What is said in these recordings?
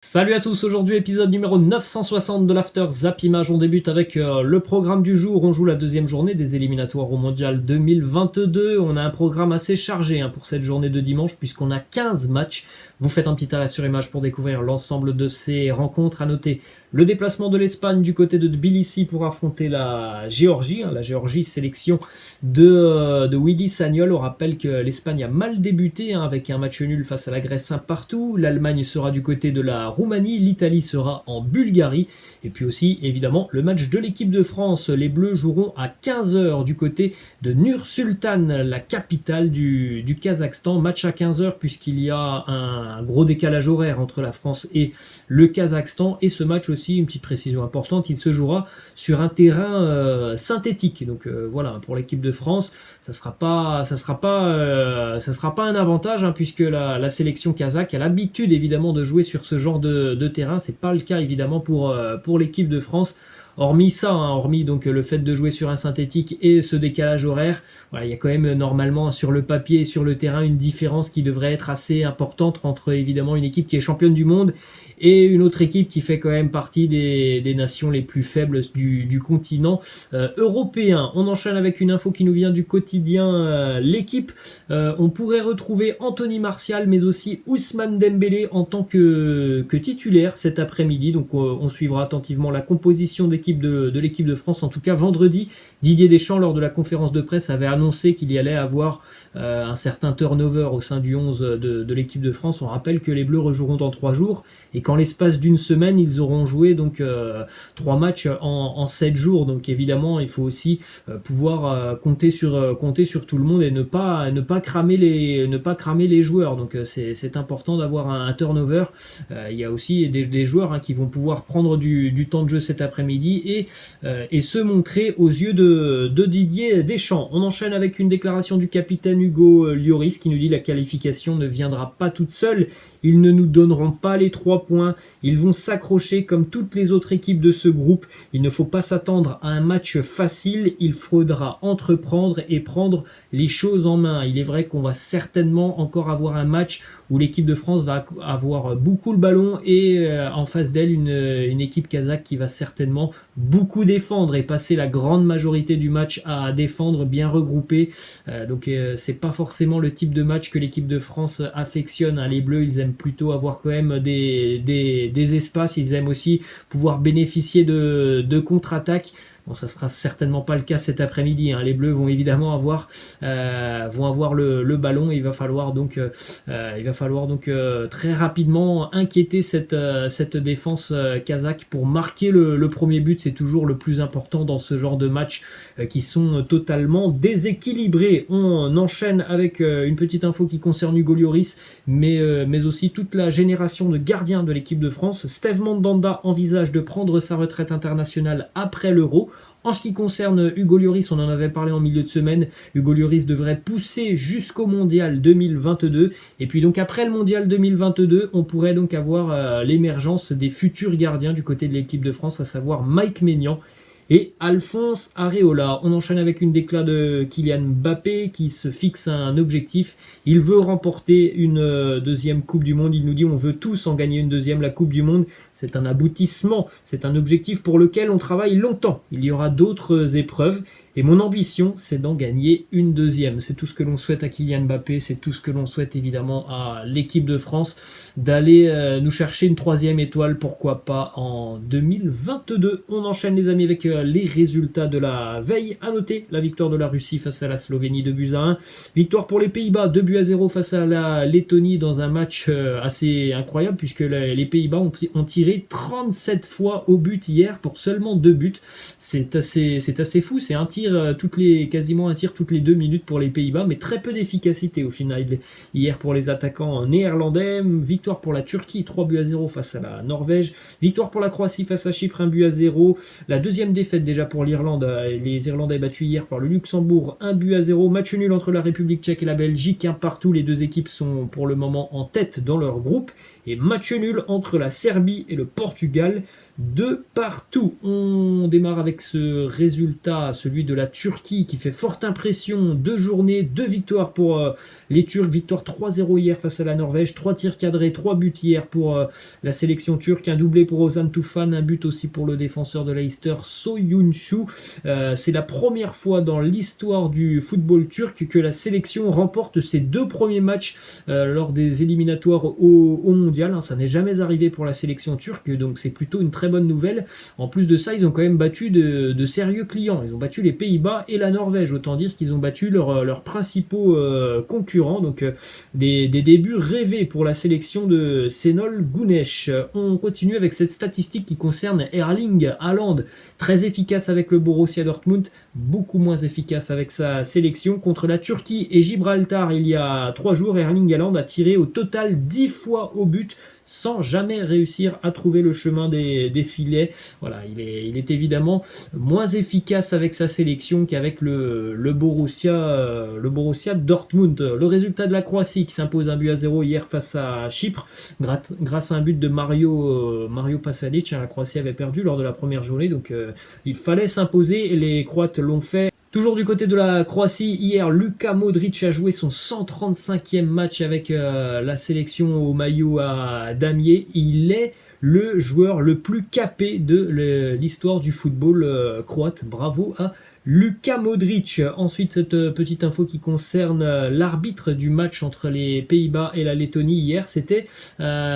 Salut à tous, aujourd'hui épisode numéro 960 de l'After Zap Image. On débute avec le programme du jour. On joue la deuxième journée des éliminatoires au Mondial 2022. On a un programme assez chargé pour cette journée de dimanche puisqu'on a 15 matchs. Vous faites un petit arrêt sur image pour découvrir l'ensemble de ces rencontres. À noter le déplacement de l'Espagne du côté de Tbilissi pour affronter la Géorgie. La Géorgie, sélection de Willy Sagnol. On rappelle que l'Espagne a mal débuté avec un match nul face à la Grèce 1 partout. L'Allemagne sera du côté de la Roumanie. L'Italie sera en Bulgarie. Et puis aussi, évidemment, le match de l'équipe de France. Les Bleus joueront à 15h du côté de Nur-Sultan, la capitale du Kazakhstan. Match à 15h puisqu'il y a un gros décalage horaire entre la France et le Kazakhstan. Et ce match aussi, une petite précision importante, il se jouera sur un terrain synthétique. Donc voilà, pour l'équipe de France, ça sera pas un avantage puisque la sélection kazakh a l'habitude évidemment de jouer sur ce genre de terrain. C'est pas le cas évidemment pour l'équipe de France. Hormis ça, hormis donc le fait de jouer sur un synthétique et ce décalage horaire, voilà, il y a quand même normalement sur le papier et sur le terrain une différence qui devrait être assez importante entre évidemment une équipe qui est championne du monde et une autre équipe qui fait quand même partie des nations les plus faibles du continent européen. On enchaîne avec une info qui nous vient du quotidien L'équipe. On pourrait retrouver Anthony Martial mais aussi Ousmane Dembélé en tant que titulaire cet après-midi. Donc on suivra attentivement la composition d'équipe de l'équipe de France. En tout cas vendredi, Didier Deschamps lors de la conférence de presse avait annoncé qu'il y allait avoir un certain turnover au sein du 11 de l'équipe de France. On rappelle que les Bleus rejoueront dans 3 jours et qu'en l'espace d'une semaine ils auront joué donc 3 matchs en 7 jours. Donc évidemment il faut aussi pouvoir compter sur tout le monde et ne pas cramer les joueurs. Donc c'est important d'avoir un turnover. Il y a aussi des joueurs qui vont pouvoir prendre du temps de jeu cet après-midi et se montrer aux yeux de Didier Deschamps. On enchaîne avec une déclaration du capitaine Hugo Lloris qui nous dit: la qualification ne viendra pas toute seule. Ils ne nous donneront pas les 3 points. Ils vont s'accrocher comme toutes les autres équipes de ce groupe. Il ne faut pas s'attendre à un match facile. Il faudra entreprendre et prendre les choses en main. Il est vrai qu'on va certainement encore avoir un match où l'équipe de France va avoir beaucoup le ballon et en face d'elle une équipe kazakh qui va certainement beaucoup défendre et passer la grande majorité du match à défendre bien regroupé. Donc c'est pas forcément le type de match que l'équipe de France affectionne. Les Bleus, ils aiment plutôt avoir quand même des espaces. Ils aiment aussi pouvoir bénéficier de contre-attaques. Bon, ça sera certainement pas le cas cet après-midi. Les Bleus vont évidemment avoir le ballon et il va falloir donc très rapidement inquiéter cette défense kazakh pour marquer le premier but. C'est toujours le plus important dans ce genre de match qui sont totalement déséquilibrés. On enchaîne avec une petite info qui concerne Hugo Lloris, mais aussi toute la génération de gardiens de l'équipe de France. Steve Mandanda envisage de prendre sa retraite internationale après l'Euro. En ce qui concerne Hugo Lloris, on en avait parlé en milieu de semaine, Hugo Lloris devrait pousser jusqu'au Mondial 2022. Et puis donc après le Mondial 2022, on pourrait donc avoir l'émergence des futurs gardiens du côté de l'équipe de France, à savoir Mike Maignan et Alphonse Areola. On enchaîne avec une déclat de Kylian Mbappé qui se fixe un objectif. Il veut remporter une deuxième Coupe du Monde. Il nous dit: on veut tous en gagner une deuxième, la Coupe du Monde. C'est un aboutissement, c'est un objectif pour lequel on travaille longtemps. Il y aura d'autres épreuves et mon ambition, c'est d'en gagner une deuxième. C'est tout ce que l'on souhaite à Kylian Mbappé, c'est tout ce que l'on souhaite évidemment à l'équipe de France, d'aller nous chercher une 3e étoile, pourquoi pas en 2022. On enchaîne les amis avec les résultats de la veille. À noter la victoire de la Russie face à la Slovénie 2-1. Victoire pour les Pays-Bas 2-0 face à la Lettonie dans un match assez incroyable puisque les Pays-Bas ont tiré 37 fois au but hier pour seulement 2 buts. C'est assez fou, c'est quasiment un tir toutes les 2 minutes pour les Pays-Bas, mais très peu d'efficacité au final hier pour les attaquants néerlandais. Victoire pour la Turquie 3-0 face à la Norvège. Victoire pour la Croatie face à Chypre 1-0. La deuxième défaite déjà pour l'Irlande. Les Irlandais battus hier par le Luxembourg 1-0. Match nul entre la République tchèque et la Belgique 1-1. Les deux équipes sont pour le moment en tête dans leur groupe. Et match nul entre la Serbie et le Portugal de partout. On démarre avec ce résultat, celui de la Turquie qui fait forte impression. 2 journées, 2 victoires pour les Turcs. Victoire 3-0 hier face à la Norvège, 3 tirs cadrés, 3 buts hier pour la sélection turque, un doublé pour Ozan Tufan, un but aussi pour le défenseur de Leicester, Soyuncu. C'est la première fois dans l'histoire du football turc que la sélection remporte ses 2 premiers matchs lors des éliminatoires au mondial. Ça n'est jamais arrivé pour la sélection turque, donc c'est plutôt une très bonne nouvelle. En plus de ça, ils ont quand même battu de sérieux clients. Ils ont battu les Pays-Bas et la Norvège. Autant dire qu'ils ont battu leurs principaux concurrents. Donc des débuts rêvés pour la sélection de Şenol Güneş. On continue avec cette statistique qui concerne Erling Haaland. Très efficace avec le Borussia Dortmund, beaucoup moins efficace avec sa sélection. Contre la Turquie et Gibraltar il y a 3 jours, Erling Haaland a tiré au total 10 fois au but sans jamais réussir à trouver le chemin des filets. Voilà, il est évidemment moins efficace avec sa sélection qu'avec le Borussia Dortmund. Le résultat de la Croatie qui s'impose 1-0 hier face à Chypre grâce à un but de Mario Pasalic. La Croatie avait perdu lors de la première journée, donc il fallait s'imposer et les Croates l'ont fait. Toujours du côté de la Croatie, hier, Luka Modric a joué son 135e match avec la sélection au maillot à damier. Il est le joueur le plus capé de l'histoire du football croate. Bravo à Luka Modric. Ensuite, cette petite info qui concerne l'arbitre du match entre les Pays-Bas et la Lettonie hier, c'était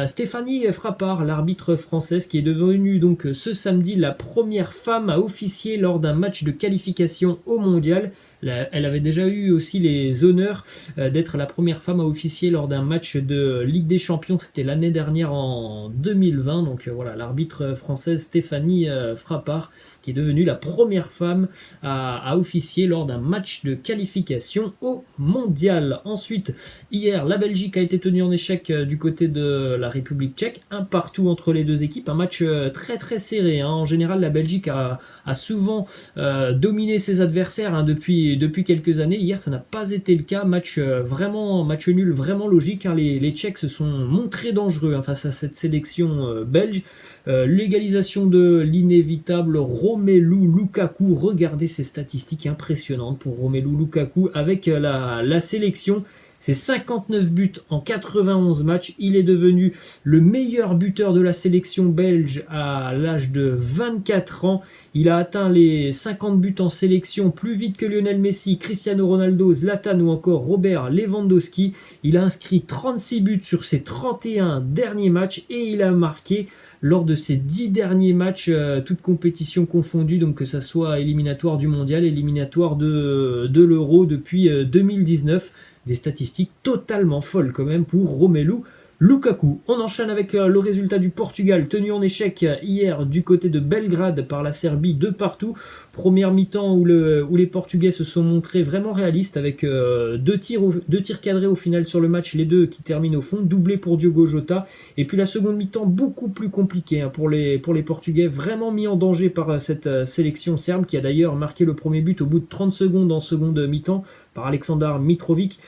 Stéphanie Frappart, l'arbitre française, qui est devenue donc ce samedi la première femme à officier lors d'un match de qualification au mondial. Elle avait déjà eu aussi les honneurs d'être la première femme à officier lors d'un match de Ligue des Champions. C'était l'année dernière en 2020. Donc voilà, l'arbitre française Stéphanie Frappart qui est devenue la première femme à officier lors d'un match de qualification au mondial. Ensuite, hier, la Belgique a été tenue en échec du côté de la République tchèque. 1-1 entre les deux équipes. Un match très très serré. En général, la Belgique a souvent dominé ses adversaires depuis quelques années. Hier, ça n'a pas été le cas. Match nul, vraiment logique. Les Tchèques se sont montrés dangereux face à cette sélection belge. L'égalisation de l'inévitable Romelu Lukaku. Regardez ces statistiques impressionnantes pour Romelu Lukaku avec la sélection. C'est 59 buts en 91 matchs. Il est devenu le meilleur buteur de la sélection belge à l'âge de 24 ans. Il a atteint les 50 buts en sélection plus vite que Lionel Messi, Cristiano Ronaldo, Zlatan ou encore Robert Lewandowski. Il a inscrit 36 buts sur ses 31 derniers matchs et il a marqué lors de ses 10 derniers matchs, toutes compétitions confondues, donc que ça soit éliminatoire du mondial, éliminatoire de l'Euro depuis 2019. Des statistiques totalement folles quand même pour Romelu Lukaku. On enchaîne avec le résultat du Portugal, tenu en échec hier du côté de Belgrade par la Serbie 2-2. Première mi-temps où les Portugais se sont montrés vraiment réalistes avec 2 tirs cadrés au final sur le match, les 2 qui terminent au fond, doublé pour Diogo Jota. Et puis la seconde mi-temps beaucoup plus compliquée pour les Portugais, vraiment mis en danger par cette sélection serbe qui a d'ailleurs marqué le premier but au bout de 30 secondes en seconde mi-temps par Aleksandar Mitrovic.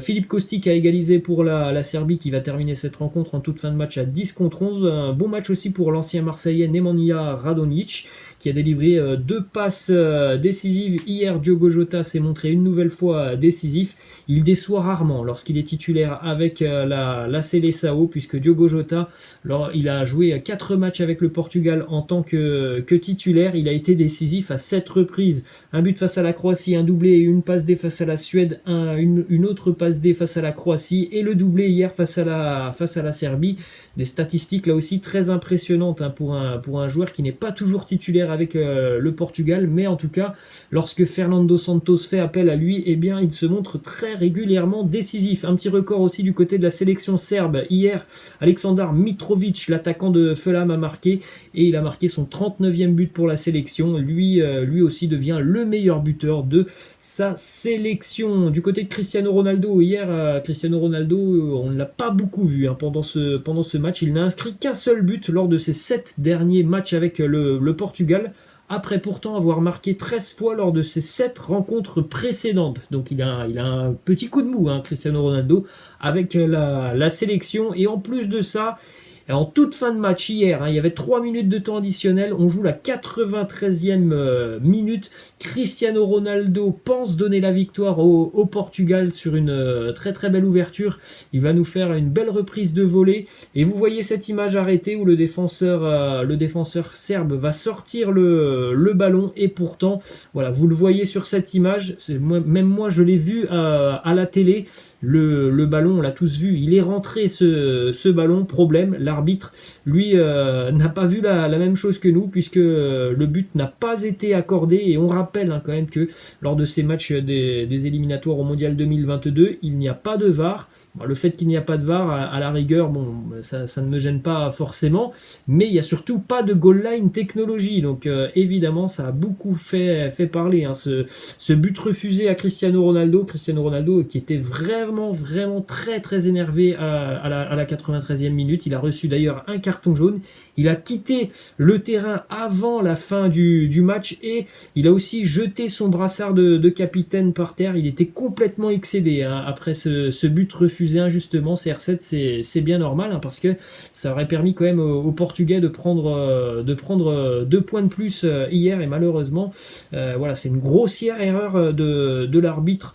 Filip Kostic a égalisé pour la Serbie qui va terminer cette rencontre en toute fin de match à 10-11. Un bon match aussi pour l'ancien Marseillais Nemanja Radonjic qui a délivré 2 passes décisives. Hier, Diogo Jota s'est montré une nouvelle fois décisif. Il déçoit rarement lorsqu'il est titulaire avec la Seleção, puisque Diogo Jota, il a joué 4 matchs avec le Portugal en tant que titulaire. Il a été décisif à 7 reprises. Un but face à la Croatie, un doublé et une passe D face à la Suède, une autre passe D face à la Croatie et le doublé hier face à la Serbie. Des statistiques là aussi très impressionnantes pour un joueur qui n'est pas toujours titulaire avec le Portugal, mais en tout cas, lorsque Fernando Santos fait appel à lui, eh bien, il se montre très régulièrement décisif. Un petit record aussi du côté de la sélection serbe. Hier, Aleksandar Mitrovic, l'attaquant de Fulham, a marqué et il a marqué son 39e but pour la sélection. Lui aussi devient le meilleur buteur de sa sélection. Du côté de Cristiano Ronaldo, hier, Cristiano Ronaldo, on ne l'a pas beaucoup vu pendant ce match. Il n'a inscrit qu'un seul but lors de ses 7 derniers matchs avec le Portugal, après pourtant avoir marqué 13 fois lors de ses 7 rencontres précédentes. Donc il a un petit coup de mou, Cristiano Ronaldo, avec la sélection. Et en plus de ça, Et en toute fin de match hier, il y avait 3 minutes de temps additionnel, on joue la 93e minute. Cristiano Ronaldo pense donner la victoire au Portugal sur une très très belle ouverture. Il va nous faire une belle reprise de volée. Et vous voyez cette image arrêtée où le défenseur serbe va sortir le ballon. Et pourtant, voilà, vous le voyez sur cette image. Même moi, je l'ai vu à la télé. Le ballon, on l'a tous vu, il est rentré ce ballon. Problème, l'arbitre, lui, n'a pas vu la même chose que nous, puisque le but n'a pas été accordé. Et on rappelle quand même que lors de ces matchs des éliminatoires au Mondial 2022, il n'y a pas de VAR. Le fait qu'il n'y a pas de VAR, à la rigueur, bon, ça ne me gêne pas forcément, mais il n'y a surtout pas de goal line technologie. Donc évidemment, ça a beaucoup fait parler, ce but refusé à Cristiano Ronaldo qui était vraiment très très énervé à la 93e minute. Il a reçu d'ailleurs un carton jaune. Il a quitté le terrain avant la fin du match et il a aussi jeté son brassard de capitaine par terre. Il était complètement excédé après ce but refusé injustement. CR7, c'est bien normal parce que ça aurait permis quand même aux Portugais de prendre 2 points de plus hier et malheureusement, voilà, c'est une grossière erreur de l'arbitre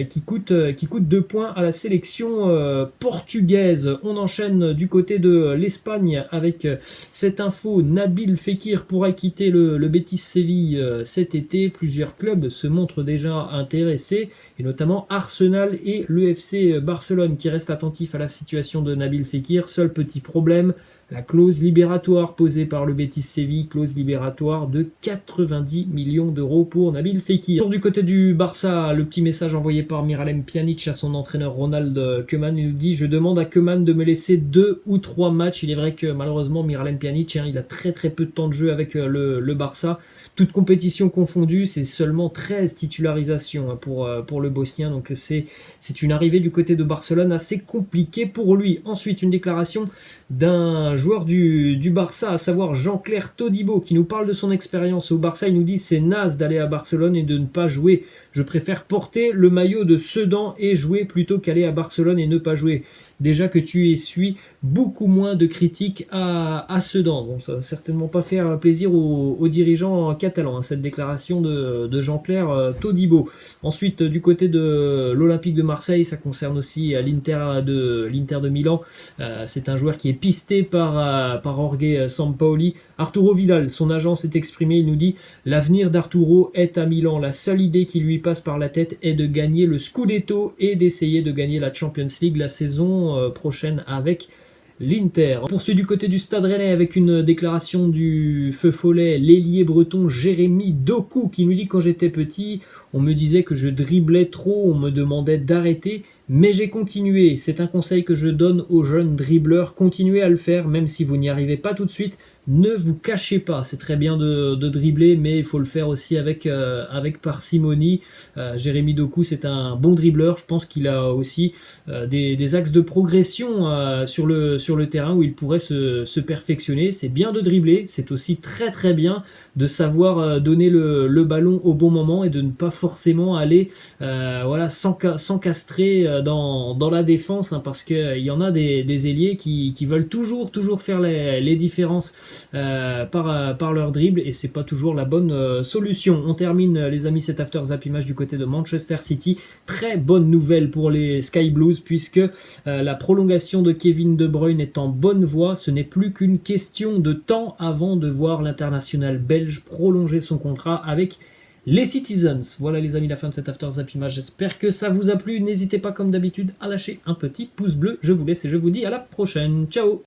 qui coûte 2 points à la sélection portugaise. On enchaîne du côté de l'Espagne avec cette info. Nabil Fekir pourrait quitter le Betis Séville cet été. Plusieurs clubs se montrent déjà intéressés, et notamment Arsenal et le FC Barcelone qui restent attentifs à la situation de Nabil Fekir. Seul petit problème, la clause libératoire posée par le Betis Séville, clause libératoire de 90 millions d'euros pour Nabil Fekir. Du côté du Barça, le petit message envoyé par Miralem Pjanic à son entraîneur Ronald Koeman, il nous dit: je demande à Koeman de me laisser 2 ou 3 matchs. Il est vrai que malheureusement Miralem Pjanic, il a très peu de temps de jeu avec le Barça. Toute compétition confondue, c'est seulement 13 titularisations pour le Bosnien, donc c'est une arrivée du côté de Barcelone assez compliquée pour lui. Ensuite, une déclaration d'un joueur du Barça, à savoir Jean-Claire Todibo, qui nous parle de son expérience au Barça. Il nous dit: c'est naze d'aller à Barcelone et de ne pas jouer. Je préfère porter le maillot de Sedan et jouer plutôt qu'aller à Barcelone et ne pas jouer. Déjà que tu essuies beaucoup moins de critiques à Sedan. Bon, ça va certainement pas faire plaisir aux dirigeants catalans, cette déclaration de Jean-Claire Todibo. Ensuite, du côté de l'Olympique de Marseille, ça concerne aussi l'Inter de Milan. C'est un joueur qui est pisté par Jorge Sampaoli. Arturo Vidal, son agent, s'est exprimé. Il nous dit: l'avenir d'Arturo est à Milan. La seule idée qui lui passe par la tête est de gagner le Scudetto et d'essayer de gagner la Champions League la saison prochaine avec l'Inter. On poursuit du côté du Stade Rennais avec une déclaration du feu follet, l'ailier breton Jérémy Doku, qui nous dit: quand j'étais petit, on me disait que je driblais trop, on me demandait d'arrêter, mais j'ai continué. C'est un conseil que je donne aux jeunes dribbleurs: continuez à le faire, même si vous n'y arrivez pas tout de suite. Ne vous cachez pas. C'est très bien de dribbler, mais il faut le faire aussi avec parcimonie. Jérémy Doku, c'est un bon dribbleur. Je pense qu'il a aussi des axes de progression sur le terrain où il pourrait se perfectionner. C'est bien de dribbler, c'est aussi très bien de savoir donner le ballon au bon moment et de ne pas forcément aller s'encastrer dans la défense, parce qu'il y en a des ailiers qui veulent toujours faire les différences par leur dribble, et c'est pas toujours la bonne solution. On termine, les amis, cet After Zap Image du côté de Manchester City. Très bonne nouvelle pour les Sky Blues, puisque la prolongation de Kevin De Bruyne est en bonne voie. Ce n'est plus qu'une question de temps avant de voir l'international belge prolonger son contrat avec les Citizens. Voilà les amis, la fin de cet After Zap Image. J'espère que ça vous a plu. N'hésitez pas comme d'habitude à lâcher un petit pouce bleu. Je vous laisse et je vous dis à la prochaine. Ciao.